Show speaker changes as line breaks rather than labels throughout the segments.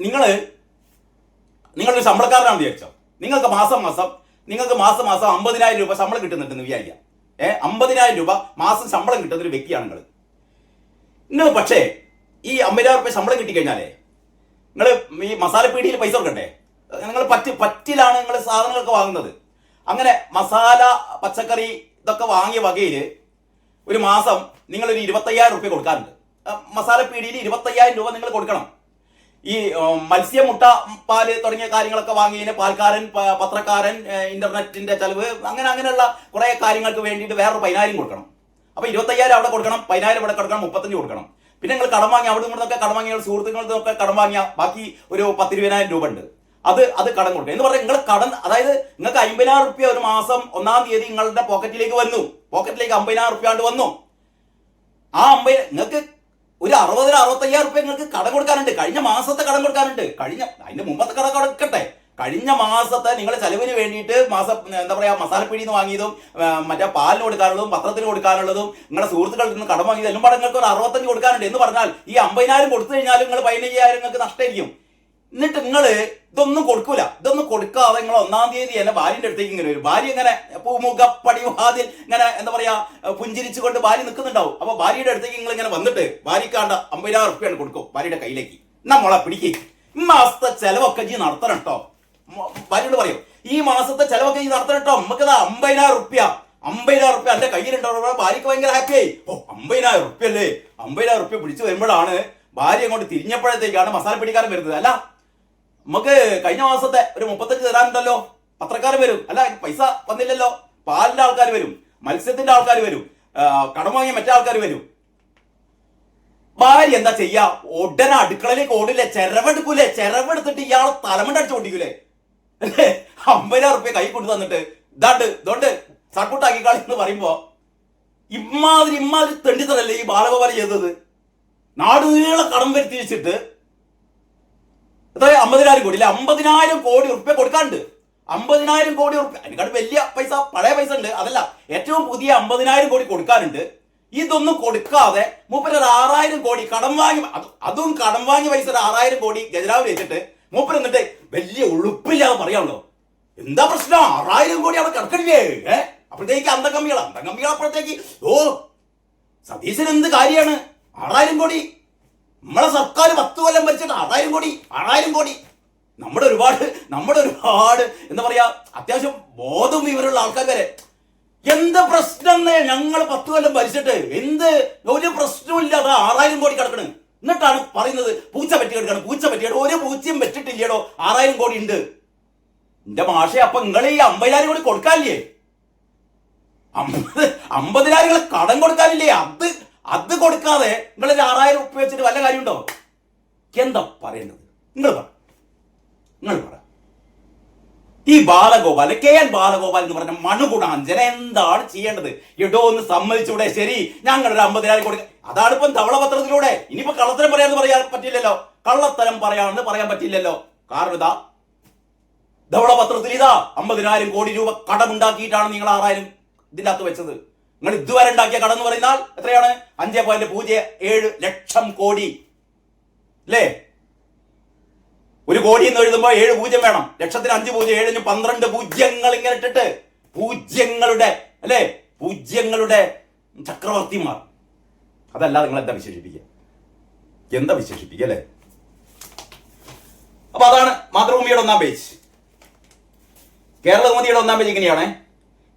നിങ്ങളൊരു ശമ്പളക്കാരനാണെന്ന് വിചാരിച്ചോ. നിങ്ങൾക്ക് മാസം 50,000 രൂപ ശമ്പളം കിട്ടുന്നുണ്ടെന്ന് വിചാരിക്കാം. 50,000 രൂപ മാസം ശമ്പളം കിട്ടുന്ന ഒരു വ്യക്തിയാണ് നിങ്ങൾ. പക്ഷേ ഈ 50,000 രൂപ ശമ്പളം കിട്ടിക്കഴിഞ്ഞാലേ നിങ്ങൾ ഈ മസാലപ്പീടിയിൽ പൈസ കൊടുക്കണ്ടേ? നിങ്ങൾ പറ്റിലാണ് നിങ്ങൾ സാധനങ്ങളൊക്കെ വാങ്ങുന്നത്. അങ്ങനെ മസാല, പച്ചക്കറി ഇതൊക്കെ വാങ്ങിയ വകയിൽ ഒരു മാസം നിങ്ങളൊരു 25,000 രൂപ കൊടുക്കാറുണ്ട്. മസാലപ്പീടിയിൽ 25,000 രൂപ നിങ്ങൾ കൊടുക്കണം. ഈ മത്സ്യം, മുട്ട, പാല് തുടങ്ങിയ കാര്യങ്ങളൊക്കെ വാങ്ങിയതിന് പാൽക്കാരൻ, പത്രക്കാരൻ, ഇന്റർനെറ്റിന്റെ ചെലവ്, അങ്ങനെയുള്ള കുറെ കാര്യങ്ങൾക്ക് വേണ്ടിയിട്ട് വേറൊരു 10,000 കൊടുക്കണം. അപ്പൊ 25,000 അവിടെ കൊടുക്കണം, 10,000 ഇവിടെ കൊടുക്കണം, 35 കൊടുക്കണം. പിന്നെ നിങ്ങൾ കടം വാങ്ങി അവിടെ നിന്നൊക്കെ കടം വാങ്ങിയ സുഹൃത്തുക്കളിൽ നിന്നൊക്കെ കടം വാങ്ങിയ ബാക്കി ഒരു 10,000-20,000 രൂപ ഉണ്ട്. അത് കടം കൊടുക്കുക എന്ന് പറഞ്ഞാൽ നിങ്ങൾ കടം, അതായത് നിങ്ങൾക്ക് 50,000 രൂപ ഒരു മാസം 1-ാം തീയതി നിങ്ങളുടെ പോക്കറ്റിലേക്ക് 50,000 രൂപ വന്നു. ആ 50 നിങ്ങൾക്ക് ഒരു 60,000-65,000 രൂപ നിങ്ങൾക്ക് കടം കൊടുക്കാനുണ്ട്. കഴിഞ്ഞ മാസത്തെ കടം കൊടുക്കാനുണ്ട്. അതിന്റെ മുമ്പത്തെ കടം കൊടുക്കട്ടെ. കഴിഞ്ഞ മാസത്തെ നിങ്ങളുടെ ചെലവിന് വേണ്ടിയിട്ട് മസാലപ്പീടിയിൽ നിന്ന് വാങ്ങിയതും മറ്റേ പാലിന് കൊടുക്കാനുള്ളതും പത്രത്തിന് കൊടുക്കാനുള്ളതും നിങ്ങളുടെ സുഹൃത്തുക്കളിൽ നിന്ന് കടം വാങ്ങിയത് എല്ലാം നിങ്ങൾക്ക് ഒരു 65 കൊടുക്കാനുണ്ട്. എന്ന് പറഞ്ഞാൽ ഈ 50,000 കൊടുത്തു കഴിഞ്ഞാൽ നിങ്ങൾ 15,000 നിങ്ങൾക്ക് നഷ്ടമായിരിക്കും. എന്നിട്ട് നിങ്ങൾ ഇതൊന്നും കൊടുക്കൂല. ഇതൊന്നും കൊടുക്കാതെ നിങ്ങൾ 1-ാം തീയതി തന്നെ ഭാര്യന്റെ അടുത്തേക്ക് ഇങ്ങനെ വരും. ഭാര്യ ഇങ്ങനെ പൂമുഖപ്പടിവാതിൽ ഇങ്ങനെ പുഞ്ചിരിച്ചുകൊണ്ട് ഭാര്യ നിൽക്കുന്നുണ്ടാവും. അപ്പൊ ഭാര്യയുടെ അടുത്തേക്ക് നിങ്ങൾ ഇങ്ങനെ വന്നിട്ട് ഭാര്യക്കാണ്ട 50,000 രൂപയാണ് കൊടുക്കും ഭാര്യയുടെ കയ്യിലേക്ക്. നമ്മളെ പിടിക്കേ, ഈ മാസത്തെ ചെലവൊക്കെ ജി നടത്തണം കേട്ടോ. ഭാര്യയോട് പറയും, ഈ മാസത്തെ ചെലവൊക്കെ ജി നടത്തണം കേട്ടോ. നമുക്കത് 50,000 രൂപ എന്റെ കയ്യിലുണ്ടോ. ഭാര്യക്ക് ഭയങ്കര ഹാപ്പിയായി. 50,000 രൂപ അല്ലേ, 50,000 രൂപ പിടിച്ചു വരുമ്പോഴാണ് ഭാര്യ അങ്ങോട്ട് തിരിഞ്ഞപ്പോഴത്തേക്കാണ് മസാലപ്പിടിക്കാരൻ വരുന്നത്. അല്ല, നമുക്ക് കഴിഞ്ഞ മാസത്തെ ഒരു 35 തരാനുണ്ടല്ലോ. പത്രക്കാരൻ വരും. അല്ല, പൈസ വന്നില്ലല്ലോ. പാലിന്റെ ആൾക്കാർ വരും, മത്സ്യത്തിന്റെ ആൾക്കാർ വരും, കടം വാങ്ങിയ മറ്റേ ആൾക്കാർ വരും. ഭാര്യ എന്താ ചെയ്യാ? ഉടനെ അടുക്കളയിലേക്ക് ഓടില്ലേ, ചെരവെടുക്കൂലേ. ചെരവെടുത്തിട്ട് ഇയാളെ തലമണ്ടടിച്ച് ഓടിക്കൂലേ. അല്ലേ, 50,000 രൂപ കൈ കൊണ്ടു തന്നിട്ട് ഇതുകൊണ്ട് സക്കൂട്ടാക്കിക്കാളി എന്ന് പറയുമ്പോ ഇമ്മാതിരി തെണ്ടിത്തരല്ലേ ഈ ബാലഗോപാലൻ ചെയ്തത്. നാടുനീളെ കടം വരുത്തി വെച്ചിട്ട് എത്ര 50,000 കോടി അല്ലെ, 50,000 കോടി ഉറുപ്പ്യ കൊടുക്കാണ്ട്. 50,000 കോടി ഉറുപ്പ്യ, അതിനെക്കാട് വലിയ പൈസ, പഴയ പൈസ ഉണ്ട്. അതല്ല, ഏറ്റവും പുതിയ 50,000 കോടി കൊടുക്കാനുണ്ട്. ഇതൊന്നും കൊടുക്കാതെ മൂപ്പര് 6,000 കോടി കടം വാങ്ങി, അതും കടം വാങ്ങിയ പൈസ 6,000 കോടി ഗജരാവിൽ വെച്ചിട്ട് മൂപ്പര് എന്നിട്ട് വലിയ ഉളുപ്പില്ലാതെ പറയാമല്ലോ. എന്താ പ്രശ്നം? 6,000 കോടി അവിടെ കിടക്കണില്ലേ? അപ്പോഴത്തേക്ക് അന്തംകമ്മികൾ അപ്പോഴത്തേക്ക് സതീശന് എന്ത് കാര്യമാണ് 6,000 കോടി? നമ്മളെ സർക്കാർ 10 കൊല്ലം ഭരിച്ചിട്ട് 6,000 കോടി. നമ്മുടെ ഒരുപാട് എന്താ പറയാ, അത്യാവശ്യം ബോധം വിവരമുള്ള ആൾക്കാർ വരെ എന്ത് പ്രശ്നം, ഞങ്ങൾ 10 കൊല്ലം ഭരിച്ചിട്ട് ഒരു പ്രശ്നമില്ല, അത് 6,000 കോടി കിടക്കണ്. എന്നിട്ടാണ് പറയുന്നത് പൂച്ച പറ്റി കിടക്കണം. ഒരു പൂച്ചയും വെച്ചിട്ടില്ലടോ, 6,000 കോടി ഉണ്ട്. എന്റെ മാഷെ, അപ്പൊ നിങ്ങൾ ഈ 50,000 കോടി കൊടുക്കാനില്ലേ? 50,000 കടം കൊടുക്കാനില്ലേ? അത് കൊടുക്കാതെ നിങ്ങൾ 6,000 രൂപ വെച്ചിട്ട് വല്ല കാര്യമുണ്ടോ? എന്താ പറയേണ്ടത്? നിങ്ങൾ പറ. ഈ ബാലഗോപാൽ, KN ബാലഗോപാൽ എന്ന് പറഞ്ഞ മണുകുടാഞ്ചന എന്താണ് ചെയ്യേണ്ടത്? എടോ ഒന്ന് സമ്മതിച്ചൂടെ? ശരി, ഞങ്ങളൊരു 50,000 കൊടുക്ക. അതാണ് ഇപ്പം ധവളപത്രത്തിലൂടെ. ഇനിയിപ്പോ കള്ളത്തരം പറയാൻ പറ്റില്ലല്ലോ. പറയാൻ പറ്റില്ലല്ലോ. കാരണം ഇതാ ധവളപത്രത്തിൽ 50,000 കോടി രൂപ കടമുണ്ടാക്കിയിട്ടാണ് നിങ്ങൾ 6,000 ഇതിൻ്റെ അകത്ത് വെച്ചത്. നിങ്ങൾ ഇതുവരെ ഉണ്ടാക്കിയ കടം എന്ന് പറയുന്നാൽ എത്രയാണ്? 5.07 ലക്ഷം കോടി അല്ലേ? ഒരു കോടി എന്ന് എഴുതുമ്പോൾ 7 പൂജ്യം വേണം. ലക്ഷത്തിന് 5 പൂജ്യം, 7-ന് 12 പൂജ്യങ്ങൾ ഇങ്ങനെ ഇട്ടിട്ട് പൂജ്യങ്ങളുടെ ചക്രവർത്തിമാർ. അതല്ല, നിങ്ങൾ എന്താ വിശേഷിപ്പിക്കുക അല്ലേ? അപ്പൊ അതാണ് മാതൃഭൂമിയുടെ 1-ാം പേജ്. കേരളകൗമുദിയുടെ 1-ാം പേജ് ഇങ്ങനെയാണ്.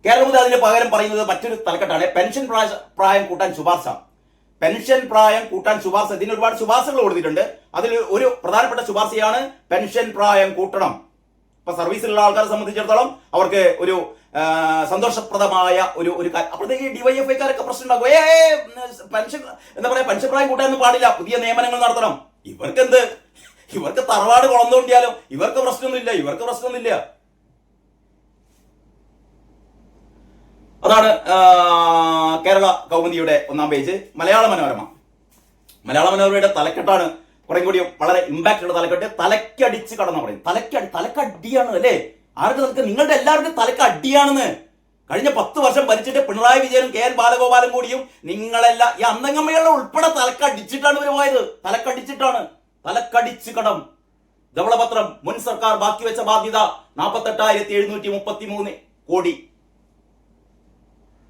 കേരളകൗമുദി അതിന് പകരം പറയുന്നത് മറ്റൊരു തലക്കെട്ടാണ്. പെൻഷൻ പ്രായം കൂട്ടാൻ ശുപാർശ. ഇതിന് ഒരുപാട് ശുപാർശകൾ കൊടുത്തിട്ടുണ്ട്. അതിൽ ഒരു പ്രധാനപ്പെട്ട ശുപാർശയാണ് പെൻഷൻ പ്രായം കൂട്ടണം. ഇപ്പൊ സർവീസിലുള്ള ആൾക്കാരെ സംബന്ധിച്ചിടത്തോളം അവർക്ക് ഒരു സന്തോഷപ്രദമായ ഒരു അപ്പോഴത്തേക്ക് ഡിവൈഎഫ്ഐക്കാരൊക്കെ പ്രശ്നം ഉണ്ടാക്കും. പെൻഷൻ പ്രായം കൂട്ടാനൊന്നും പാടില്ല, പുതിയ നിയമനങ്ങൾ നടത്തണം. ഇവർക്ക് തറവാട് കുളന്തോണ്ടിയാലോ ഇവർക്ക് പ്രശ്നമൊന്നുമില്ല. അതാണ് കേരള കൗമുദിയുടെ 1-ാം പേജ്. മലയാള മനോരമയുടെ തലക്കെട്ടാണ് കുറെ കൂടി വളരെ ഇമ്പാക്ട് ഉള്ള തലക്കെട്ട്. തലക്കടിച്ച് കടന്നു പറയും. തലക്കടിയാണ് അല്ലേ? ആർക്ക്? നിങ്ങളുടെ എല്ലാവർക്കും തലക്കടിയാണെന്ന്. കഴിഞ്ഞ 10 വർഷം ഭരിച്ചിട്ട് പിണറായി വിജയനും KN ബാലഗോപാലും കൂടിയും നിങ്ങളെല്ലാം ഈ അന്തംഗമ്മയുടെ ഉൾപ്പെടെ തലക്കടിച്ചിട്ടാണ് ഇവർ പോയത്. തലക്കടിച്ച് കടം. ധവളപത്രം മുൻ സർക്കാർ ബാക്കി വെച്ച ബാധ്യത 48,733 കോടി.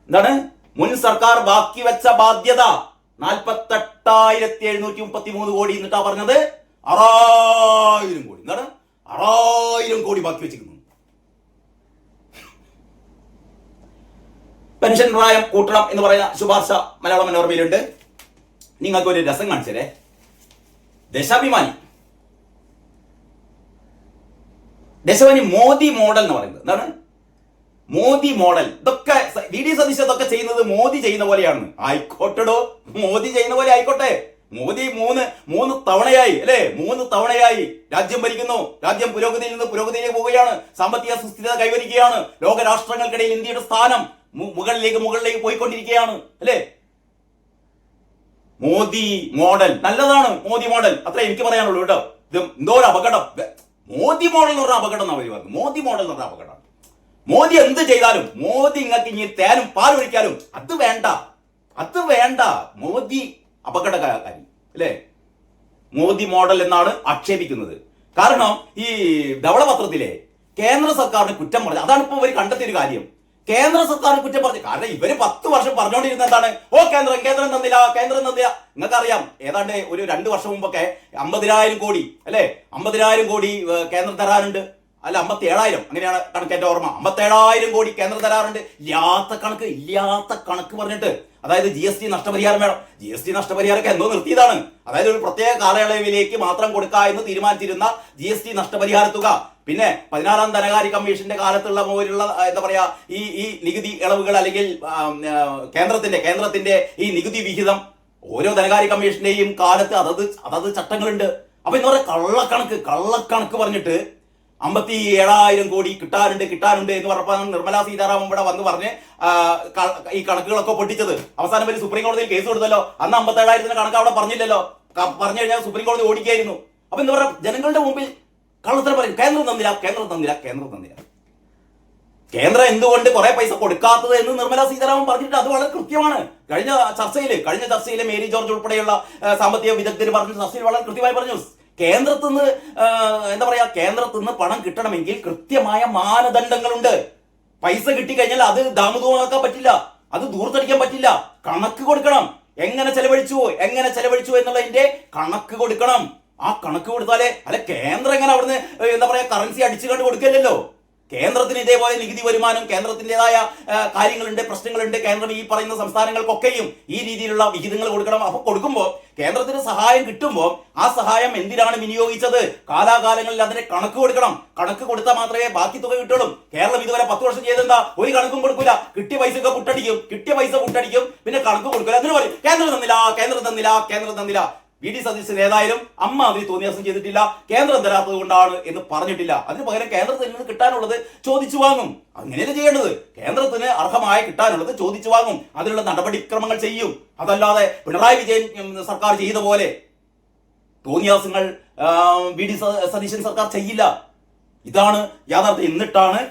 എന്താണ് മുൻ സർക്കാർ ബാക്കി വെച്ച ബാധ്യത 48,733 കോടി. എന്നിട്ടാ പറഞ്ഞത് 6,000 കോടി. എന്താണ് 6,000 കോടി ബാക്കി വെച്ചിരിക്കുന്നു. പെൻഷൻ പ്രായം കൂട്ടണം എന്ന് പറയുന്ന ശുപാർശ മലയാള മനോരമയിലുണ്ട്. നിങ്ങൾക്ക് ഒരു രസം കാണിച്ചേ. ദേശാഭിമാനി മോദി മോഡൽ എന്ന് പറയുന്നത് എന്താണ്? മോദി മോഡൽ. ഇതൊക്കെ വി.ഡി. സതീശൻ ഇതൊക്കെ ചെയ്യുന്നത് മോദി ചെയ്യുന്ന പോലെയാണ്. ആയിക്കോട്ടെടോ, മോദി ചെയ്യുന്ന പോലെ ആയിക്കോട്ടെ. മോദി മൂന്ന് തവണയായി അല്ലെ 3 തവണയായി രാജ്യം ഭരിക്കുന്നു. രാജ്യം പുരോഗതിയിൽ നിന്ന് പുരോഗതിയിലേക്ക് പോവുകയാണ്. സാമ്പത്തിക സുസ്ഥിരത കൈവരിക്കുകയാണ്. ലോകരാഷ്ട്രങ്ങൾക്കിടയിൽ ഇന്ത്യയുടെ സ്ഥാനം മുകളിലേക്ക് പോയിക്കൊണ്ടിരിക്കുകയാണ് അല്ലെ. മോദി മോഡൽ നല്ലതാണ്. മോദി മോഡൽ അത്ര എനിക്ക് പറയാനുള്ളൂ കേട്ടോ. ഇത് എന്തോ ഒരു അപകടം. മോദി മോഡൽ എന്ന് പറഞ്ഞ അപകടം എന്നാ അവർ പറഞ്ഞു. മോദി മോഡൽ എന്ന് പറഞ്ഞ അപകടം. മോദി എന്ത് ചെയ്താലും, മോദി ഇങ്ങക്ക് ഇനി തേനും പാൽ ഒഴിക്കാലും അത് വേണ്ട. മോദി അപകടകാരി അല്ലേ. മോദി മോഡൽ എന്നാണ് ആക്ഷേപിക്കുന്നത്. കാരണം ഈ ധവളപത്രത്തിലെ കേന്ദ്ര സർക്കാരിന് കുറ്റം പറഞ്ഞു. അതാണ് ഇപ്പൊ ഇവർ കണ്ടെത്തിയൊരു കാര്യം. കേന്ദ്ര സർക്കാർ കുറ്റം പറഞ്ഞു. കാരണം ഇവര് 10 വർഷം പറഞ്ഞുകൊണ്ടിരുന്ന എന്താണ്? കേന്ദ്രം തന്നില്ല. നിങ്ങൾക്കറിയാം, ഏതാണ്ട് ഒരു 2 വർഷം മുമ്പൊക്കെ 50,000 കോടി അല്ലെ, 50,000 കോടി കേന്ദ്രം തരാനുണ്ട്. അല്ല 57,000, അങ്ങനെയാണ് കണക്ക് എന്റെ ഓർമ്മ. 57,000 കോടി കേന്ദ്രം തരാറുണ്ട്. ഇല്ലാത്ത കണക്ക് പറഞ്ഞിട്ട്, അതായത് GST നഷ്ടപരിഹാരം വേണം. GST നഷ്ടപരിഹാരമൊക്കെ എന്തോ നിർത്തിയതാണ്. അതായത് ഒരു പ്രത്യേക കാലയളവിലേക്ക് മാത്രം കൊടുക്കുക എന്ന് തീരുമാനിച്ചിരുന്ന GST നഷ്ടപരിഹാര തുക, പിന്നെ 14ാം ധനകാര്യ കമ്മീഷന്റെ കാലത്തുള്ള പോലുള്ള എന്താ പറയാ ഈ നികുതി ഇളവുകൾ, അല്ലെങ്കിൽ കേന്ദ്രത്തിന്റെ ഈ നികുതി വിഹിതം ഓരോ ധനകാര്യ കമ്മീഷന്റെയും കാലത്ത് അതത് ചട്ടങ്ങളുണ്ട്. അപ്പൊ എന്താ പറയാ കള്ളക്കണക്ക് പറഞ്ഞിട്ട് 57,000 കോടി കിട്ടാനുണ്ട് എന്ന് പറഞ്ഞപ്പോൾ നിർമ്മലാ സീതാരാമൻ ഇവിടെ വന്ന് പറഞ്ഞ് ഈ കണക്കുകളൊക്കെ പൊട്ടിച്ചത്. അവസാനം വരെ സുപ്രീം കോടതിയിൽ കേസ് കൊടുത്തല്ലോ. അന്ന് 57,000 കണക്ക് അവിടെ പറഞ്ഞില്ലല്ലോ. പറഞ്ഞു കഴിഞ്ഞാൽ സുപ്രീം കോടതി ഓടിക്കായിരുന്നു. അപ്പൊ എന്താ പറയാ, ജനങ്ങളുടെ മുമ്പിൽ കള്ളത്തരം പറയും. കേന്ദ്രം തന്നില്ല. കേന്ദ്രം എന്തുകൊണ്ട് കുറെ പൈസ കൊടുക്കാത്തത് എന്ന് നിർമ്മലാ സീതാരാമൻ പറഞ്ഞിട്ട് അത് വളരെ കൃത്യമാണ്. കഴിഞ്ഞ ചർച്ചയിൽ മേരി ജോർജ് ഉൾപ്പെടെയുള്ള സാമ്പത്തിക വിദഗ്ധർ പറഞ്ഞ ചർച്ചയിൽ വളരെ കൃത്യമായി പറഞ്ഞു. കേന്ദ്രത്തിന്ന് പണം കിട്ടണമെങ്കിൽ കൃത്യമായ മാനദണ്ഡങ്ങളുണ്ട്. പൈസ കിട്ടിക്കഴിഞ്ഞാൽ അത് ദാമുദമാക്കാൻ പറ്റില്ല, അത് ദൂർത്തടിക്കാൻ പറ്റില്ല. കണക്ക് കൊടുക്കണം. എങ്ങനെ ചെലവഴിച്ചു എന്നുള്ളതിന്റെ കണക്ക് കൊടുക്കണം. ആ കണക്ക് കൊടുത്താലേ, അല്ല കേന്ദ്രം എങ്ങനെ അവിടുന്ന് കറൻസി അടിച്ചു കണ്ട് കൊടുക്കില്ലല്ലോ. കേന്ദ്രത്തിന് ഇതേപോലെ നികുതി വരുമാനം, കേന്ദ്രത്തിൻ്റെതായ കാര്യങ്ങളുണ്ട്, പ്രശ്നങ്ങളുണ്ട്. കേന്ദ്രം ഈ പറയുന്ന സംസ്ഥാനങ്ങൾക്കൊക്കെയും ഈ രീതിയിലുള്ള വിഹിതങ്ങൾ കൊടുക്കണം. അപ്പൊ കൊടുക്കുമ്പോൾ കേന്ദ്രത്തിന് സഹായം കിട്ടുമ്പോൾ ആ സഹായം എന്തിനാണ് വിനിയോഗിച്ചത്, കാലാകാലങ്ങളിൽ അതിന് കണക്ക് കൊടുക്കണം. കണക്ക് കൊടുത്താൽ മാത്രമേ ബാക്കി തുക കിട്ടുള്ളൂ. കേരളം ഇതുവരെ 10 വർഷം ചെയ്തെന്താ? ഒരു കണക്കും കൊടുക്കില്ല. കിട്ടിയ പൈസ പുട്ടടിക്കും. പിന്നെ കണക്ക് കൊടുക്കില്ല. അതിന് പറയും കേന്ദ്രം തന്നില്ല. വി.ഡി. സതീശൻ ഏതായാലും അതിന് തോന്നിയാസം ചെയ്തിട്ടില്ല. കേന്ദ്രം തരാത്തത് കൊണ്ടാണ് എന്ന് പറഞ്ഞിട്ടില്ല. അതിന് പകരം കേന്ദ്രത്തിൽ നിന്ന് കിട്ടാനുള്ളത് ചോദിച്ചു വാങ്ങും. അങ്ങനെയല്ലേ ചെയ്യേണ്ടത്. കേന്ദ്രത്തിന് അർഹമായ കിട്ടാനുള്ളത് ചോദിച്ചു വാങ്ങും. അതിനുള്ള നടപടിക്രമങ്ങൾ ചെയ്യും. അതല്ലാതെ പിണറായി വിജയൻ സർക്കാർ ചെയ്ത പോലെ തോന്നിയാസങ്ങൾ വി.ഡി. സതീശൻ സർക്കാർ ചെയ്യില്ല. ഇതാണ് യാഥാർത്ഥ്യം. എന്നിട്ടാണ്